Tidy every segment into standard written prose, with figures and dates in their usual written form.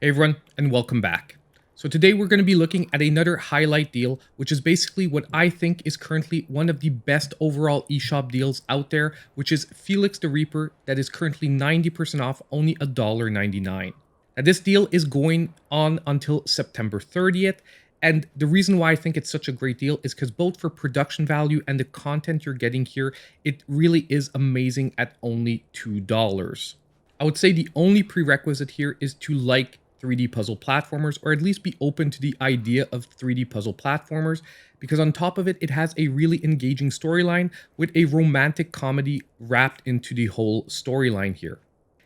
Hey everyone, and welcome back. So today we're going to be looking at another highlight deal, which is basically what I think is currently one of the best overall eShop deals out there, which is FELIX the Reaper that is currently 90% off, only $1.99. Now this deal is going on until September 30th, and the reason why I think it's such a great deal is because both for production value and the content you're getting here, it really is amazing at only $2. I would say the only prerequisite here is to like 3D puzzle platformers, or at least be open to the idea of 3D puzzle platformers, because on top of it, it has a really engaging storyline with a romantic comedy wrapped into the whole storyline here.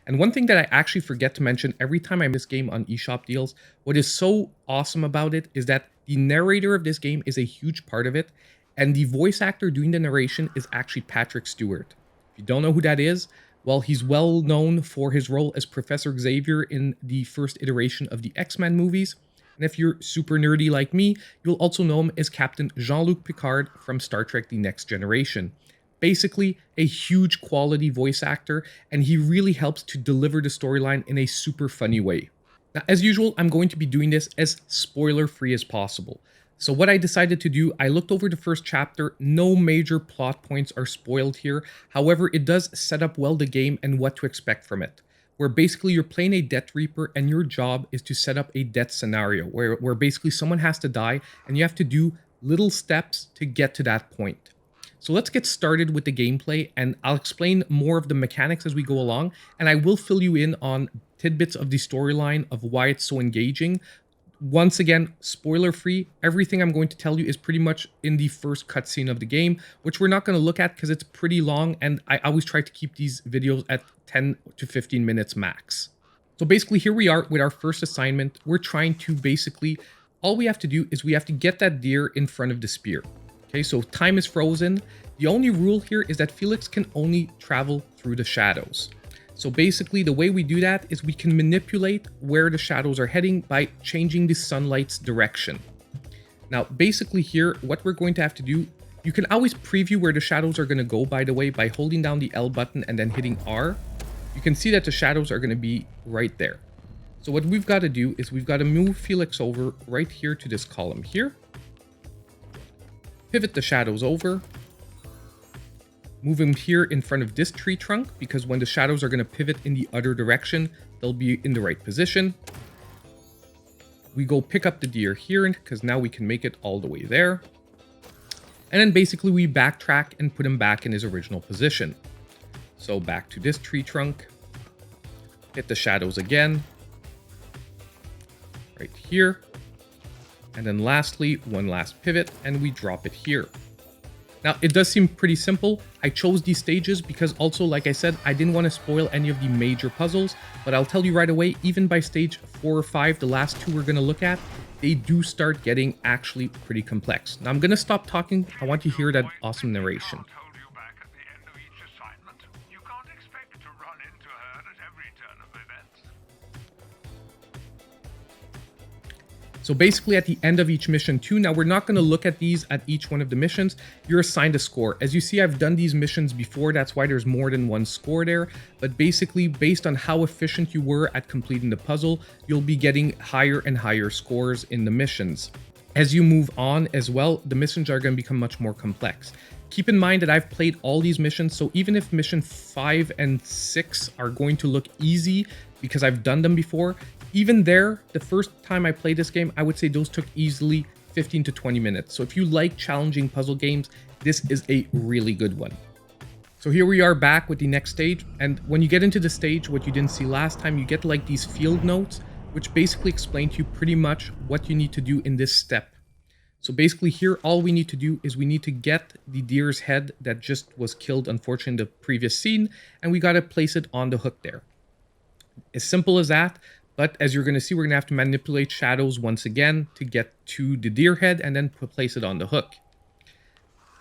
And one thing that I actually forget to mention every time I miss game on eShop deals, what is so awesome about it is that the narrator of this game is a huge part of it, and the voice actor doing the narration is actually Patrick Stewart. If you don't know who that is, well, he's well known for his role as Professor Xavier in the first iteration of the X-Men movies. And if you're super nerdy like me, you'll also know him as Captain Jean-Luc Picard from Star Trek The Next Generation. Basically, a huge quality voice actor, and he really helps to deliver the storyline in a super funny way. Now, as usual, I'm going to be doing this as spoiler-free as possible. So what I decided to do, I looked over the first chapter. No major plot points are spoiled here. However, it does set up well the game and what to expect from it. Where basically you're playing a Death Reaper and your job is to set up a death scenario where basically someone has to die and you have to do little steps to get to that point. So let's get started with the gameplay, and I'll explain more of the mechanics as we go along, and I will fill you in on tidbits of the storyline of why it's so engaging. Once again, spoiler free, everything I'm going to tell you is pretty much in the first cutscene of the game, which we're not going to look at because it's pretty long, and I always try to keep these videos at 10 to 15 minutes max. So basically here we are with our first assignment. We're trying to all we have to do is we have to get that deer in front of the spear. Okay, so time is frozen. The only rule here is that FELIX can only travel through the shadows. So basically the way we do that is we can manipulate where the shadows are heading by changing the sunlight's direction. Now basically here, what we're going to have to do, you can always preview where the shadows are going to go, by the way, by holding down the L button and then hitting R. You can see that the shadows are going to be right there. So what we've got to do is we've got to move FELIX over right here to this column here. Pivot the shadows over. Move him here in front of this tree trunk, because when the shadows are going to pivot in the other direction, they'll be in the right position. We go pick up the deer here, because now we can make it all the way there. And then basically we backtrack and put him back in his original position. So back to this tree trunk. Hit the shadows again. Right here. And then lastly, one last pivot, and we drop it here. Now, it does seem pretty simple. I chose these stages because also, like I said, I didn't want to spoil any of the major puzzles, but I'll tell you right away, even by stage 4 or 5, the last two we're going to look at, they do start getting actually pretty complex. Now, I'm going to stop talking. I want to hear that awesome narration. So basically at the end of each mission too, now we're not going to look at these at each one of the missions, you're assigned a score. As you see, I've done these missions before, that's why there's more than one score there. But basically, based on how efficient you were at completing the puzzle, you'll be getting higher and higher scores in the missions. As you move on as well, the missions are going to become much more complex. Keep in mind that I've played all these missions, so even if mission 5 and 6 are going to look easy because I've done them before, even there, the first time I played this game, I would say those took easily 15 to 20 minutes. So if you like challenging puzzle games, this is a really good one. So here we are back with the next stage. And when you get into the stage, what you didn't see last time, you get like these field notes, which basically explain to you pretty much what you need to do in this step. So basically here, all we need to do is we need to get the deer's head that just was killed, unfortunately, in the previous scene, and we got to place it on the hook there. As simple as that. But as you're going to see, we're going to have to manipulate shadows once again to get to the deer head and then place it on the hook.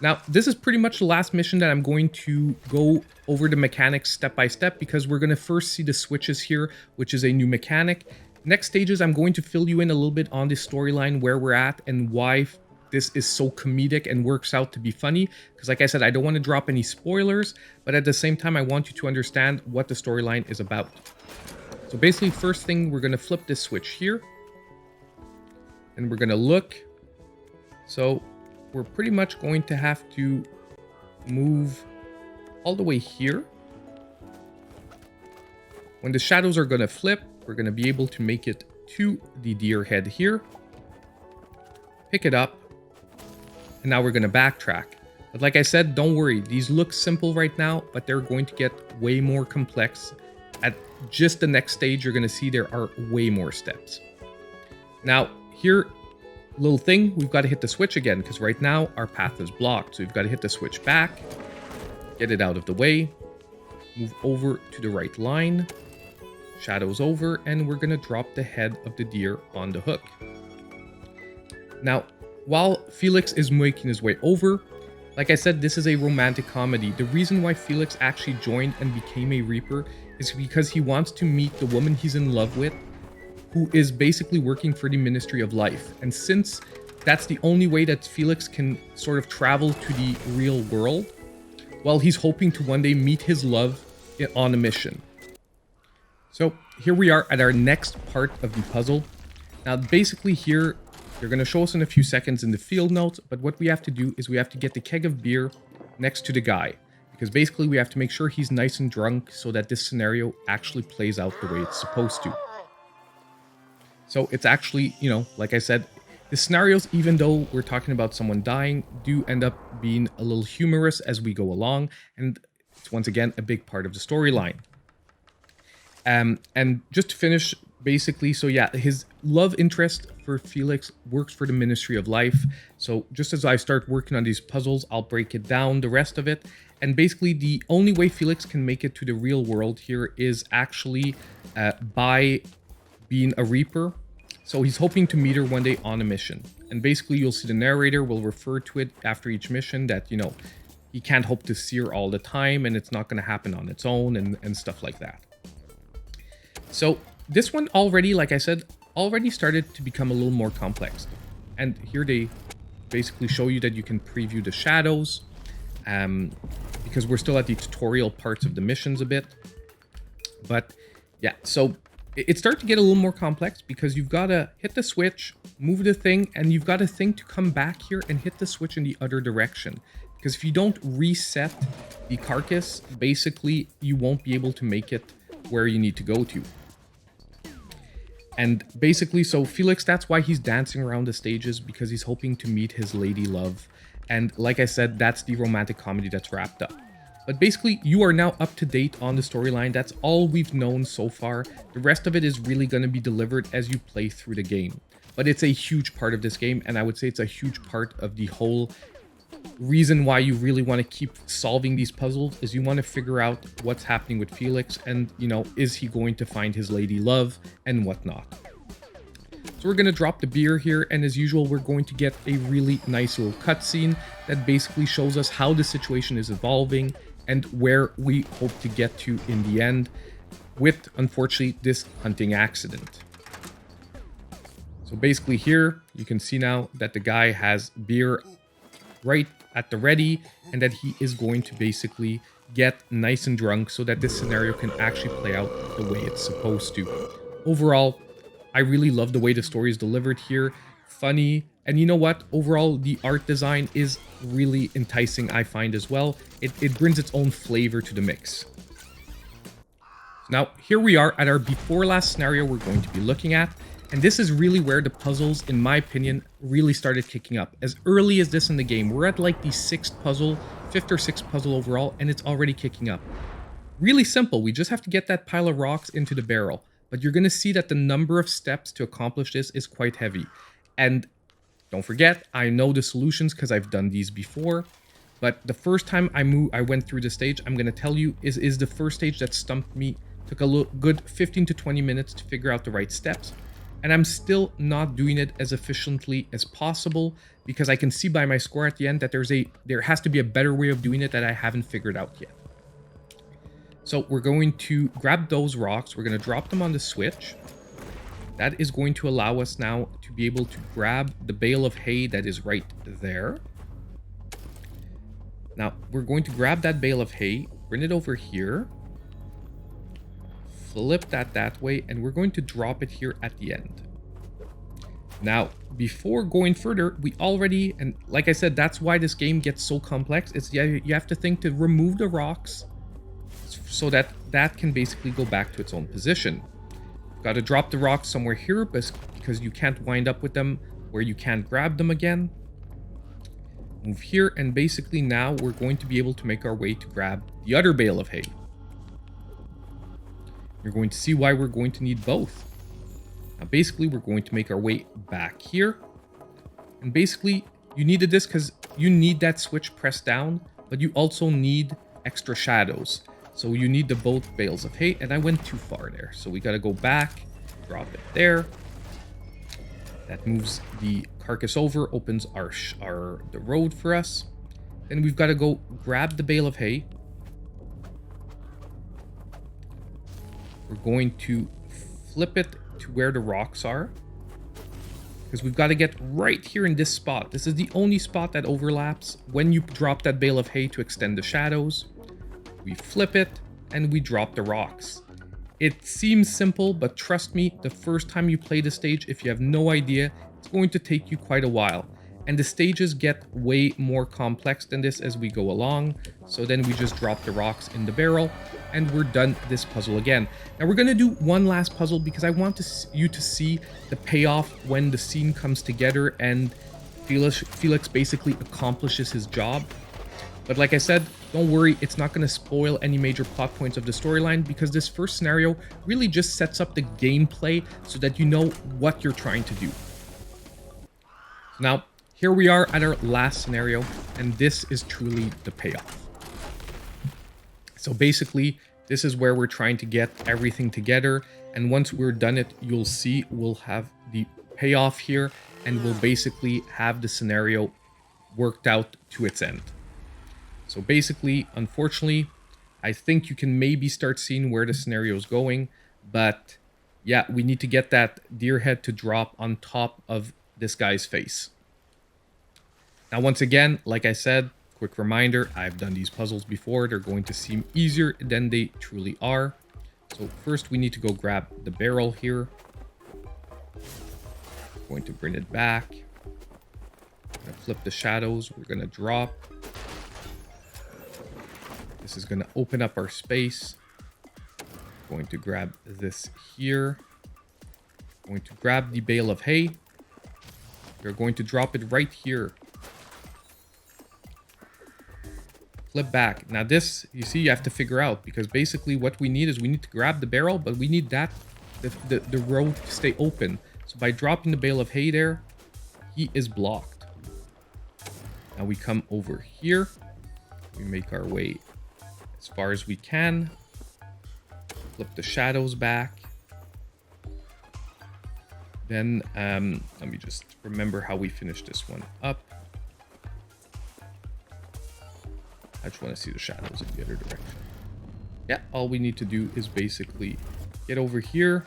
Now, this is pretty much the last mission that I'm going to go over the mechanics step by step, because we're going to first see the switches here, which is a new mechanic. Next stages, I'm going to fill you in a little bit on the storyline, where we're at and why this is so comedic and works out to be funny. Because like I said, I don't want to drop any spoilers, but at the same time, I want you to understand what the storyline is about. So basically, first thing, we're going to flip this switch here. And we're going to look. So we're pretty much going to have to move all the way here. When the shadows are going to flip, we're going to be able to make it to the deer head here. Pick it up. And now we're going to backtrack. But like I said, don't worry. These look simple right now, but they're going to get way more complex. At just the next stage, you're going to see there are way more steps. Now, here, little thing, we've got to hit the switch again, because right now our path is blocked. So we've got to hit the switch back, get it out of the way, move over to the right line, shadows over, and we're going to drop the head of the deer on the hook. Now, while Felix is making his way over, like I said, this is a romantic comedy. The reason why Felix actually joined and became a Reaper is because he wants to meet the woman he's in love with, who is basically working for the Ministry of Life. And since that's the only way that Felix can sort of travel to the real world, well, he's hoping to one day meet his love on a mission. So here we are at our next part of the puzzle. Now, basically here, they're going to show us in a few seconds in the field notes, but what we have to do is we have to get the keg of beer next to the guy. Because basically we have to make sure he's nice and drunk so that this scenario actually plays out the way it's supposed to. So it's actually, you know, like I said, the scenarios, even though we're talking about someone dying, do end up being a little humorous as we go along. And it's once again a big part of the storyline. And just to finish, basically, so yeah, his love interest for Felix works for the Ministry of Life. So just as I start working on these puzzles, I'll break it down, the rest of it. And basically, the only way Felix can make it to the real world here is actually by being a Reaper. So he's hoping to meet her one day on a mission. And basically, you'll see the narrator will refer to it after each mission that, you know, he can't hope to see her all the time and it's not going to happen on its own and stuff like that. So this one already, like I said, already started to become a little more complex. And here they basically show you that you can preview the shadows, because we're still at the tutorial parts of the missions a bit. But yeah, so it starts to get a little more complex because you've got to hit the switch, move the thing, and you've got to think to come back here and hit the switch in the other direction. Because if you don't reset the carcass, basically you won't be able to make it where you need to go to. And basically, so Felix, that's why he's dancing around the stages, because he's hoping to meet his lady love. And like I said, that's the romantic comedy that's wrapped up. But basically, you are now up to date on the storyline. That's all we've known so far. The rest of it is really going to be delivered as you play through the game. But it's a huge part of this game, and I would say it's a huge part of the whole reason why you really want to keep solving these puzzles, is you want to figure out what's happening with Felix and, you know, is he going to find his lady love and whatnot. So we're going to drop the beer here, and as usual, we're going to get a really nice little cutscene that basically shows us how the situation is evolving and where we hope to get to in the end with, unfortunately, this hunting accident. So basically here, you can see now that the guy has beer right at the ready, and that he is going to basically get nice and drunk so that this scenario can actually play out the way it's supposed to. Overall, I really love the way the story is delivered here. Funny, and you know what? Overall, the art design is really enticing, I find, as well. It brings its own flavor to the mix. Now, here we are at our before last scenario we're going to be looking at. And this is really where the puzzles, in my opinion, really started kicking up. As early as this in the game, we're at like the fifth or sixth puzzle overall, and it's already kicking up. Really simple, we just have to get that pile of rocks into the barrel. But you're going to see that the number of steps to accomplish this is quite heavy. And don't forget, I know the solutions because I've done these before. But the first time I went through the stage, I'm going to tell you, is the first stage that stumped me. Took a good 15 to 20 minutes to figure out the right steps. And I'm still not doing it as efficiently as possible because I can see by my score at the end that there has to be a better way of doing it that I haven't figured out yet. So we're going to grab those rocks. We're going to drop them on the switch. That is going to allow us now to be able to grab the bale of hay that is right there. Now we're going to grab that bale of hay, bring it over here, flip that way, and we're going to drop it here at the end. Now, before going further, we already, and like I said, that's why this game gets so complex. It's you have to think to remove the rocks so that that can basically go back to its own position. Got to drop the rocks somewhere here because you can't wind up with them where you can't grab them again. Move here, and basically now we're going to be able to make our way to grab the other bale of hay. You're going to see why we're going to need both. Now basically we're going to make our way back here. And basically you needed this because you need that switch pressed down, but you also need extra shadows. So you need the both bales of hay, and I went too far there. So we got to go back, drop it there. That moves the carcass over, opens the road for us. Then we've got to go grab the bale of hay. We're going to flip it to where the rocks are, because we've got to get right here in this spot. This is the only spot that overlaps when you drop that bale of hay to extend the shadows. We flip it and we drop the rocks. It seems simple, but trust me, the first time you play the stage, if you have no idea, it's going to take you quite a while. And the stages get way more complex than this as we go along. So then we just drop the rocks in the barrel and we're done this puzzle again. Now we're going to do one last puzzle because I want you to see the payoff when the scene comes together and Felix basically accomplishes his job. But like I said, don't worry, it's not going to spoil any major plot points of the storyline because this first scenario really just sets up the gameplay so that you know what you're trying to do. Now, here we are at our last scenario, and this is truly the payoff. So basically, this is where we're trying to get everything together, and once we're done it, you'll see we'll have the payoff here, and we'll basically have the scenario worked out to its end. So basically, unfortunately, I think you can maybe start seeing where the scenario is going, but yeah, we need to get that deer head to drop on top of this guy's face. Now, once again, like I said, quick reminder, I've done these puzzles before. They're going to seem easier than they truly are. So first we need to go grab the barrel here. We're going to bring it back. We're going to flip the shadows. We're going to drop. This is going to open up our space. Going to grab this here. Going to grab the bale of hay. We're going to drop it right here. Flip back. Now this, you see, you have to figure out, because basically what we need is we need to grab the barrel, but we need that the road to stay open. So by dropping the bale of hay there, he is blocked. Now we come over here. We make our way as far as we can. Flip the shadows back. Then let me just remember how we finished this one up. I just want to see the shadows in the other direction. Yeah, all we need to do is basically get over here.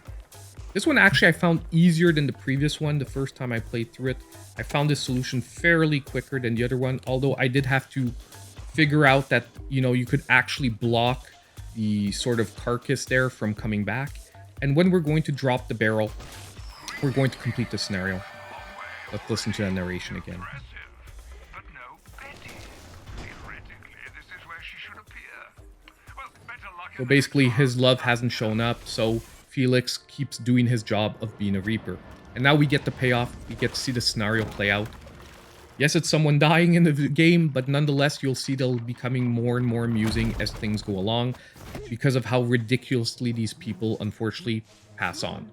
This one actually I found easier than the previous one. The first time I played through it, I found this solution fairly quicker than the other one. Although I did have to figure out that, you know, you could actually block the sort of carcass there from coming back. And when we're going to drop the barrel, we're going to complete the scenario. Let's listen to that narration again. So basically his love hasn't shown up, so Felix keeps doing his job of being a Reaper. And now we get the payoff. We get to see the scenario play out. Yes, it's someone dying in the game, but nonetheless, you'll see they'll be becoming more and more amusing as things go along because of how ridiculously these people, unfortunately, pass on.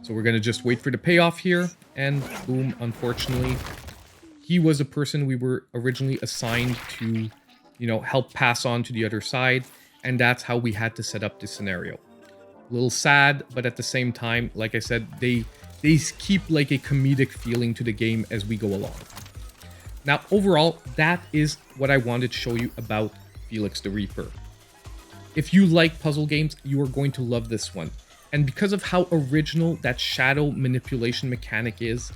So we're going to just wait for the payoff here, and boom, unfortunately, he was a person we were originally assigned to, you know, help pass on to the other side, and that's how we had to set up this scenario. A little sad, but at the same time, like I said, they keep like a comedic feeling to the game as we go along. Now, overall, that is what I wanted to show you about Felix the Reaper. If you like puzzle games, you are going to love this one. And because of how original that shadow manipulation mechanic is,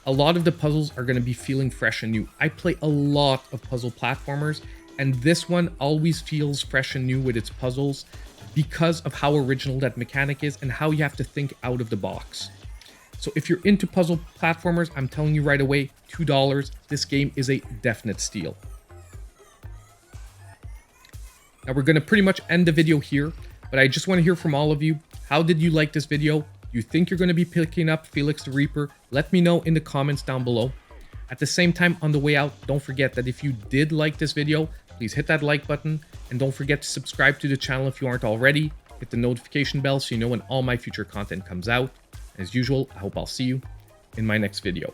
a lot of the puzzles are going to be feeling fresh and new. I play a lot of puzzle platformers, and this one always feels fresh and new with its puzzles. because of how original that mechanic is and how you have to think out of the box. So if you're into puzzle platformers, I'm telling you right away, $2, this game is a definite steal. Now we're going to pretty much end the video here, but I just want to hear from all of you. How did you like this video? Do you think you're going to be picking up FELIX the Reaper? Let me know in the comments down below. At the same time, on the way out, don't forget that if you did like this video, please hit that like button, and don't forget to subscribe to the channel if you aren't already. Hit the notification bell so you know when all my future content comes out. As usual, I hope I'll see you in my next video.